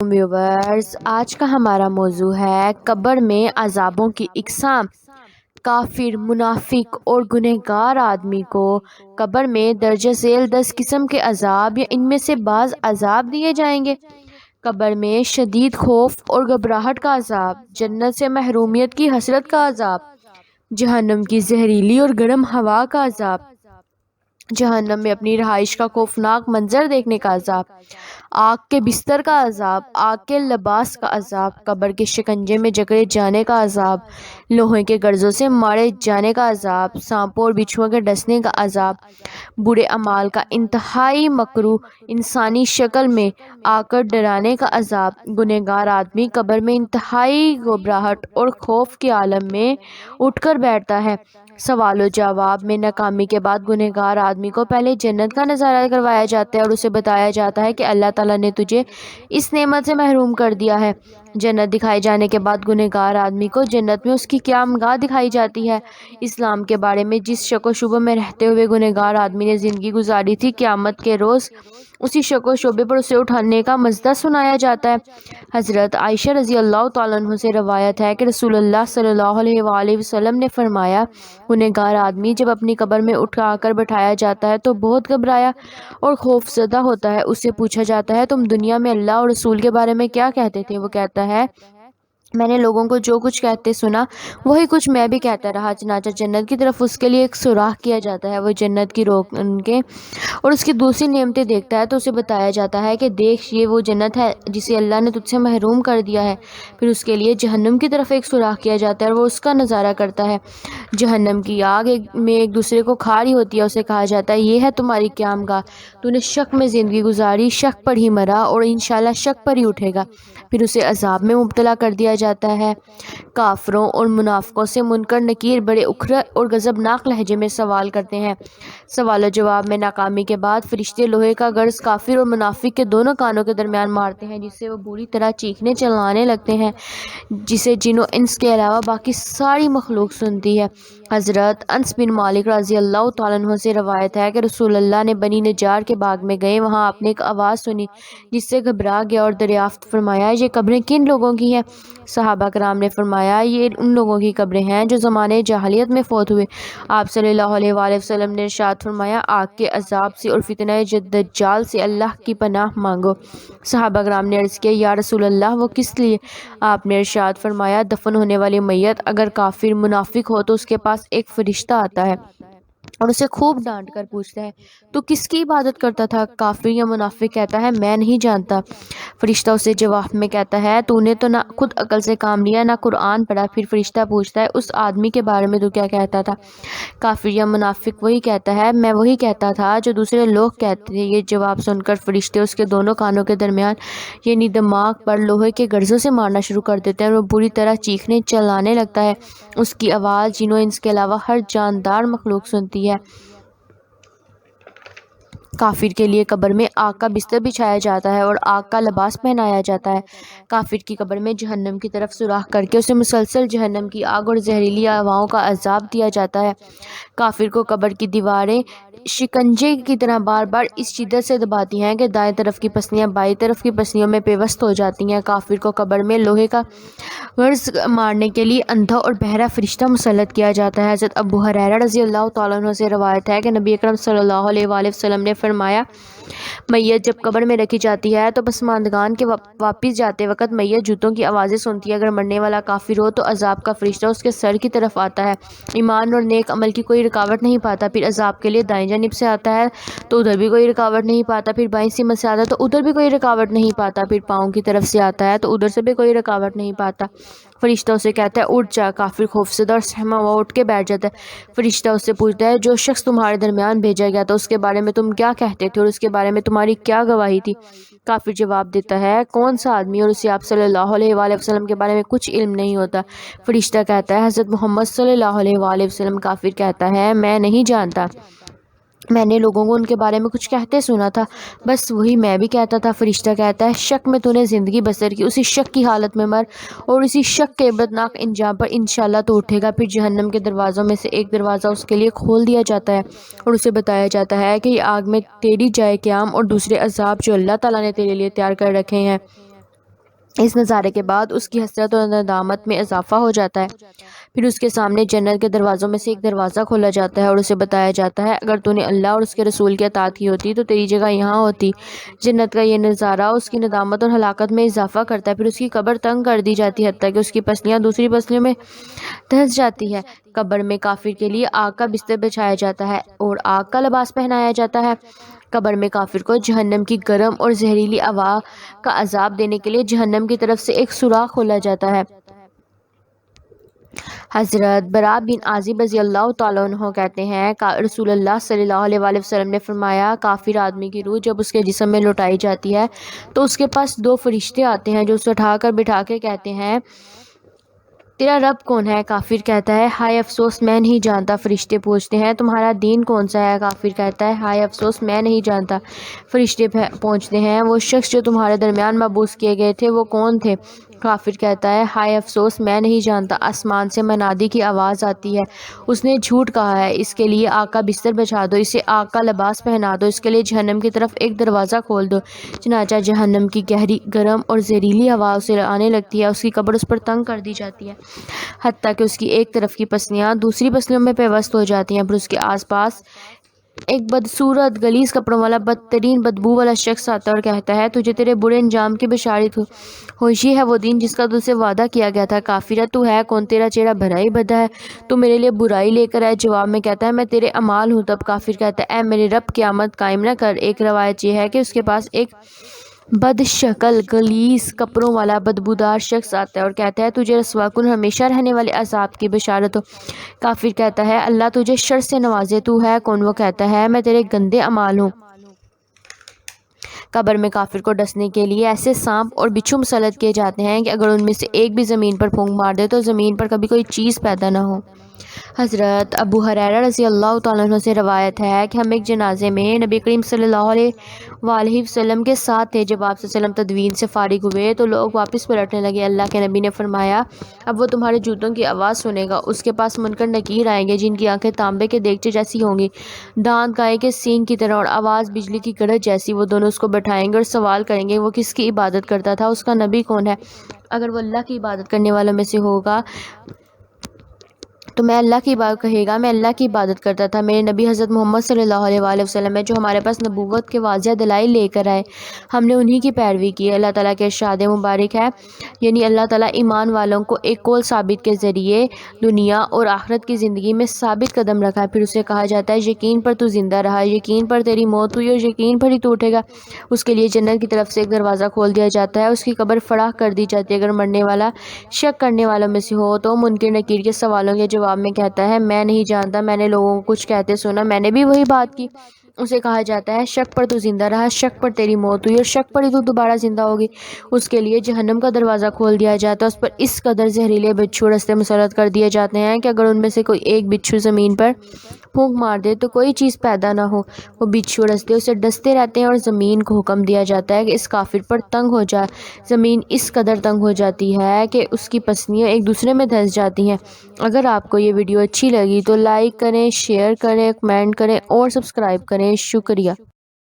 علیکم ویورز، آج کا ہمارا موضوع ہے قبر میں عذابوں کی اقسام۔ کافر، منافق اور گنہگار آدمی کو قبر میں درجہ ذیل 10 قسم کے عذاب یا ان میں سے بعض عذاب دیے جائیں گے۔ قبر میں شدید خوف اور گھبراہٹ کا عذاب، جنت سے محرومیت کی حسرت کا عذاب، جہنم کی زہریلی اور گرم ہوا کا عذاب، جہنم میں اپنی رہائش کا خوفناک منظر دیکھنے کا عذاب، آگ کے بستر کا عذاب، آگ کے لباس کا عذاب، قبر کے شکنجے میں جکڑے جانے کا عذاب، لوہے کے گرزوں سے مارے جانے کا عذاب، سانپوں اور بچھوؤں کے ڈسنے کا عذاب، برے اعمال کا انتہائی مکروہ انسانی شکل میں آ کر ڈرانے کا عذاب۔ گنہگار آدمی قبر میں انتہائی گھبراہٹ اور خوف کے عالم میں اٹھ کر بیٹھتا ہے۔ سوال و جواب میں ناکامی کے بعد گنہگار آدمی کو پہلے جنت کا نظارہ کروایا جاتا ہے اور اسے بتایا جاتا ہے کہ اللہ تعالیٰ نے تجھے اس نعمت سے محروم کر دیا ہے۔ جنت دکھائے جانے کے بعد گنہگار آدمی کو جنت میں اس کی قیامگاہ دکھائی جاتی ہے۔ اسلام کے بارے میں جس شک و شبہ میں رہتے ہوئے گنہگار آدمی نے زندگی گزاری تھی، قیامت کے روز اسی شک و شبے پر اسے اٹھانے کا مژدہ سنایا جاتا ہے۔ حضرت عائشہ رضی اللہ تعالیٰ عنہ سے روایت ہے کہ رسول اللہ صلی اللہ علیہ وآلہ وسلم نے فرمایا، گنہگار آدمی جب اپنی قبر میں اٹھا کر بٹھایا جاتا ہے تو بہت گھبرایا اور خوف زدہ ہوتا ہے۔ اس سے پوچھا جاتا ہے، تم دنیا میں اللہ اور رسول کے بارے میں کیا کہتے تھے؟ وہ کہتا ہے، میں نے لوگوں کو جو کچھ کہتے سنا وہی کچھ میں بھی کہتا رہا۔ چنانچہ جنت کی طرف اس کے لیے ایک سوراخ کیا جاتا ہے، وہ جنت کی رونقیں اور اس کی دوسری نعمتیں دیکھتا ہے تو اسے بتایا جاتا ہے کہ دیکھ، یہ وہ جنت ہے جسے اللہ نے تجھ سے محروم کر دیا ہے۔ پھر اس کے لیے جہنم کی طرف ایک سوراخ کیا جاتا ہے اور وہ اس کا نظارہ کرتا ہے۔ جہنم کی آگ میں ایک دوسرے کو کھا رہی ہوتی ہے، اسے کہا جاتا ہے، یہ ہے تمہاری قیامگاہ، تو نے شک میں زندگی گزاری، شک پر ہی مرا اور انشاءاللہ شک پر ہی اٹھے گا۔ پھر اسے عذاب میں مبتلا کر دیا جاتا ہے۔ کافروں اور منافقوں سے منکر نکیر بڑے اکھڑے اور غضبناک لہجے میں سوال کرتے ہیں۔ سوال و جواب میں ناکامی کے بعد فرشتے لوہے کا گرز کافر اور منافق کے دونوں کانوں کے درمیان مارتے ہیں، جس سے وہ بری طرح چیخنے چلانے لگتے ہیں، جسے جن و انس کے علاوہ باقی ساری مخلوق سنتی ہے۔ حضرت انس بن مالک رضی اللہ تعالیٰ عنہ سے روایت ہے کہ رسول اللہ نے بنی نجار کے باغ میں گئے، وہاں آپ نے ایک آواز سنی جس سے گھبرا گیا اور دریافت فرمایا، یہ قبریں کن لوگوں کی ہیں؟ صحابہ کرام نے فرمایا، یہ ان لوگوں کی قبریں ہیں جو زمانے جاہلیت میں فوت ہوئے۔ آپ صلی اللہ علیہ وآلہ وسلم نے ارشاد فرمایا، آگ کے عذاب سے اور فتنہ دجال سے اللہ کی پناہ مانگو۔ صحابہ کرام نے عرض کیا، یا رسول اللہ، وہ کس لیے؟ آپ نے ارشاد فرمایا، دفن ہونے والی میت اگر کافر منافق ہو تو اس کے پاس ایک فرشتہ آتا ہے اور اسے خوب ڈانٹ کر پوچھتا ہے، تو کس کی عبادت کرتا تھا؟ کافر یا منافق کہتا ہے، میں نہیں جانتا۔ فرشتہ اسے جواب میں کہتا ہے، تو نے تو نہ خود عقل سے کام لیا نہ قرآن پڑھا۔ پھر فرشتہ پوچھتا ہے، اس آدمی کے بارے میں تو کیا کہتا تھا؟ کافر یا منافق وہی کہتا ہے، میں وہی کہتا تھا جو دوسرے لوگ کہتے تھے۔ یہ جواب سن کر فرشتے اس کے دونوں کانوں کے درمیان یعنی دماغ پر لوہے کے گرزوں سے مارنا شروع کر دیتے ہیں اور وہ بری طرح چیخنے چلانے لگتا ہے۔ اس کی آواز جن و انس کے علاوہ ہر جاندار مخلوق سنتی ہے۔ کافر کے لیے قبر میں آگ کا بستر بچھایا جاتا ہے اور آگ کا لباس پہنایا جاتا ہے۔ کافر کی قبر میں جہنم کی طرف سوراخ کر کے اسے مسلسل جہنم کی آگ اور زہریلی ہواؤں کا عذاب دیا جاتا ہے۔ کافر کو قبر کی دیواریں شکنجے کی طرح بار بار اس شدت سے دباتی ہیں کہ دائیں طرف کی پسلیاں بائیں طرف کی پسلیوں میں پیوست ہو جاتی ہیں۔ کافر کو قبر میں لوہے کا گرز مارنے کے لیے اندھا اور بہرا فرشتہ مسلط کیا جاتا ہے۔ حضرت ابو ہریرہ رضی اللہ تعالیٰ عنہ سے روایت ہے کہ نبی اکرم صلی اللہ علیہ وآلہ وسلم نے فرمایا، میت جب قبر میں رکھی جاتی ہے تو پسماندگان کے واپس جاتے وقت میت جوتوں کی آوازیں سنتی ہے۔ اگر مرنے والا کافر ہو تو عذاب کا فرشتہ اس کے سر کی طرف آتا ہے، ایمان اور نیک عمل کی کوئی رکاوٹ نہیں پاتا، پھر عذاب کے لیے دائیں جانب سے آتا ہے تو ادھر بھی کوئی رکاوٹ نہیں پاتا، پھر بائیں سمت سے آتا ہے تو ادھر بھی کوئی رکاوٹ نہیں پاتا، پھر پاؤں کی طرف سے آتا ہے تو ادھر سے بھی کوئی رکاوٹ نہیں پاتا۔ فرشتہ اسے کہتا ہے، اٹھ جا۔ کافر خوفزدہ اور سہما ہوا اٹھ کے بیٹھ جاتا ہے۔ فرشتہ اس سے پوچھتا ہے، جو شخص تمہارے درمیان بھیجا گیا تھا اس کے بارے میں تم کیا کہتے تھے اور اس کے بارے میں تمہاری کیا گواہی تھی؟ کافر جواب دیتا ہے، کون سا آدمی؟ اور اسے آپ صلی اللہ علیہ وآلہ وسلم کے بارے میں کچھ علم نہیں ہوتا۔ فرشتہ کہتا ہے، حضرت محمد صلی اللہ علیہ وآلہ وسلم۔ کافر کہتا ہے، میں نہیں جانتا، میں نے لوگوں کو ان کے بارے میں کچھ کہتے سنا تھا، بس وہی میں بھی کہتا تھا۔ فرشتہ کہتا ہے، شک میں تو نے زندگی بسر کی، اسی شک کی حالت میں مر اور اسی شک کے عبرتناک انجام پر انشاءاللہ تو اٹھے گا۔ پھر جہنم کے دروازوں میں سے ایک دروازہ اس کے لیے کھول دیا جاتا ہے اور اسے بتایا جاتا ہے کہ یہ آگ میں تیری جائے قیام اور دوسرے عذاب جو اللہ تعالیٰ نے تیرے لیے تیار کر رکھے ہیں۔ اس نظارے کے بعد اس کی حسرت اور ندامت میں اضافہ ہو جاتا ہے۔ پھر اس کے سامنے جنت کے دروازوں میں سے ایک دروازہ کھولا جاتا ہے اور اسے بتایا جاتا ہے اگر تو نے اللہ اور اس کے رسول کی اطاعت کی ہوتی تو تیری جگہ یہاں ہوتی۔ جنت کا یہ نظارہ اس کی ندامت اور ہلاکت میں اضافہ کرتا ہے۔ پھر اس کی قبر تنگ کر دی جاتی ہے حتیٰ کہ اس کی پسلیاں دوسری پسلیوں میں دھنس جاتی ہے۔ قبر میں کافر کے لیے آگ کا بستر بچھایا جاتا ہے اور آگ کا لباس پہنایا جاتا ہے۔ قبر میں کافر کو جہنم کی گرم اور زہریلی ہوا کا عذاب دینے کے لیے جہنم کی طرف سے ایک سوراخ کھولا جاتا ہے۔ حضرت براء بن عازب رضی اللہ تعالیٰ عنہ کہتے ہیں رسول اللہ صلی اللہ علیہ وآلہ وسلم نے فرمایا کافر آدمی کی روح جب اس کے جسم میں لوٹائی جاتی ہے تو اس کے پاس دو فرشتے آتے ہیں جو اسے اٹھا کر بٹھا کے کہتے ہیں تیرا رب کون ہے؟ کافر کہتا ہے ہائے افسوس میں نہیں جانتا۔ فرشتے پوچھتے ہیں تمہارا دین کون سا ہے؟ کافر کہتا ہے ہائے افسوس میں نہیں جانتا۔ فرشتے پوچھتے ہیں وہ شخص جو تمہارے درمیان مبعوث کیے گئے تھے وہ کون تھے؟ کافر کہتا ہے ہائے افسوس میں نہیں جانتا۔ آسمان سے منادی کی آواز آتی ہے اس نے جھوٹ کہا ہے، اس کے لیے آگ کا بستر بچھا دو، اسے آگ کا لباس پہنا دو، اس کے لیے جہنم کی طرف ایک دروازہ کھول دو۔ چنانچہ جہنم کی گہری گرم اور زہریلی ہوا اسے آنے لگتی ہے، اس کی قبر اس پر تنگ کر دی جاتی ہے حتیٰ کہ اس کی ایک طرف کی پسلیاں دوسری پسلیوں میں پیوست ہو جاتی ہیں۔ پھر اس کے آس پاس ایک بدصورت غلیظ کپڑوں والا بدترین بدبو والا شخص آتا ہے اور کہتا ہے تجھے تیرے برے انجام کی بشارت ہو، یہ ہے وہ دین جس کا تجھ سے وعدہ کیا گیا تھا۔ کافرہ تو ہے کون؟ تیرا چہرہ بھرا ہی بھدا ہے، تو میرے لیے برائی لے کر آئے۔ جواب میں کہتا ہے میں تیرے اعمال ہوں۔ تب کافر کہتا ہے اے میرے رب قیامت قائم نہ کر۔ ایک روایت یہ ہے کہ اس کے پاس ایک بد شکل غلیظ کپڑوں والا بدبودار شخص آتا ہے اور کہتا ہے تجھے رسوا کن ہمیشہ رہنے والے عذاب کی بشارت ہو۔ کافر کہتا ہے اللہ تجھے شر سے نوازے، تو ہے کون؟ وہ کہتا ہے میں تیرے گندے اعمال ہوں۔ قبر میں کافر کو ڈسنے کے لیے ایسے سانپ اور بچھو مسلط کیے جاتے ہیں کہ اگر ان میں سے ایک بھی زمین پر پھونک مار دے تو زمین پر کبھی کوئی چیز پیدا نہ ہو۔ حضرت ابو ہریرہ رضی اللہ تعالیٰ عنہ سے روایت ہے کہ ہم ایک جنازے میں نبی کریم صلی اللہ علیہ وآلہ وسلم کے ساتھ تھے۔ جب آپ صلی اللہ علیہ وسلم تدفین سے فارغ ہوئے تو لوگ واپس پلٹنے لگے۔ اللہ کے نبی نے فرمایا اب وہ تمہارے جوتوں کی آواز سنے گا، اس کے پاس منکر نکیر آئیں گے جن کی آنکھیں تانبے کے دیگچے جیسی ہوں گی، دانت گائے کے سینگ کی طرح اور آواز بجلی کی گرج جیسی۔ وہ دونوں اس کو بٹھائیں گے اور سوال کریں گے وہ کس کی عبادت کرتا تھا، اس کا نبی کون ہے؟ اگر وہ اللہ کی عبادت کرنے والوں میں سے ہوگا تو میں اللہ کی عبادت کہے گا میں اللہ کی عبادت کرتا تھا۔ میرے نبی حضرت محمد صلی اللہ علیہ وآلہ وسلم ہے جو ہمارے پاس نبوت کے واضح دلائل لے کر آئے، ہم نے انہی کی پیروی کی۔ اللہ تعالیٰ کے ارشاد مبارک ہے یعنی اللہ تعالیٰ ایمان والوں کو ایک قول ثابت کے ذریعے دنیا اور آخرت کی زندگی میں ثابت قدم رکھا ہے۔ پھر اسے کہا جاتا ہے یقین پر تو زندہ رہا، یقین پر تیری موت ہوئی اور یقین پر ہی تو اٹھے گا۔ اس کے لیے جنت کی طرف سے ایک دروازہ کھول دیا جاتا ہے، اس کی قبر فراخ کر دی جاتی ہے۔ اگر مرنے والا شک کرنے والوں میں سے ہو تو منکر نکیر کے سوالوں کے جواب میں کہتا ہے میں نہیں جانتا، میں نے لوگوں کو کچھ کہتے سنا، میں نے بھی وہی بات کی۔ اسے کہا جاتا ہے شک پر تو زندہ رہا، شک پر تیری موت ہوئی اور شک پر ہی تو دوبارہ زندہ ہوگی۔ اس کے لیے جہنم کا دروازہ کھول دیا جاتا ہے، اس پر اس قدر زہریلے بچھو رستے مسلط کر دیے جاتے ہیں کہ اگر ان میں سے کوئی ایک بچھو زمین پر پھونک مار دے تو کوئی چیز پیدا نہ ہو۔ وہ بچھو رستے اسے ڈستے رہتے ہیں اور زمین کو حکم دیا جاتا ہے کہ اس کافر پر تنگ ہو جائے۔ زمین اس قدر تنگ ہو جاتی ہے کہ اس کی پسلیاں ایک دوسرے میں دھنس جاتی ہیں۔ اگر آپ کو یہ ویڈیو اچھی لگی تو لائک کریں، شیئر کریں، کمنٹ کریں اور سبسکرائب کریں۔ شکریہ۔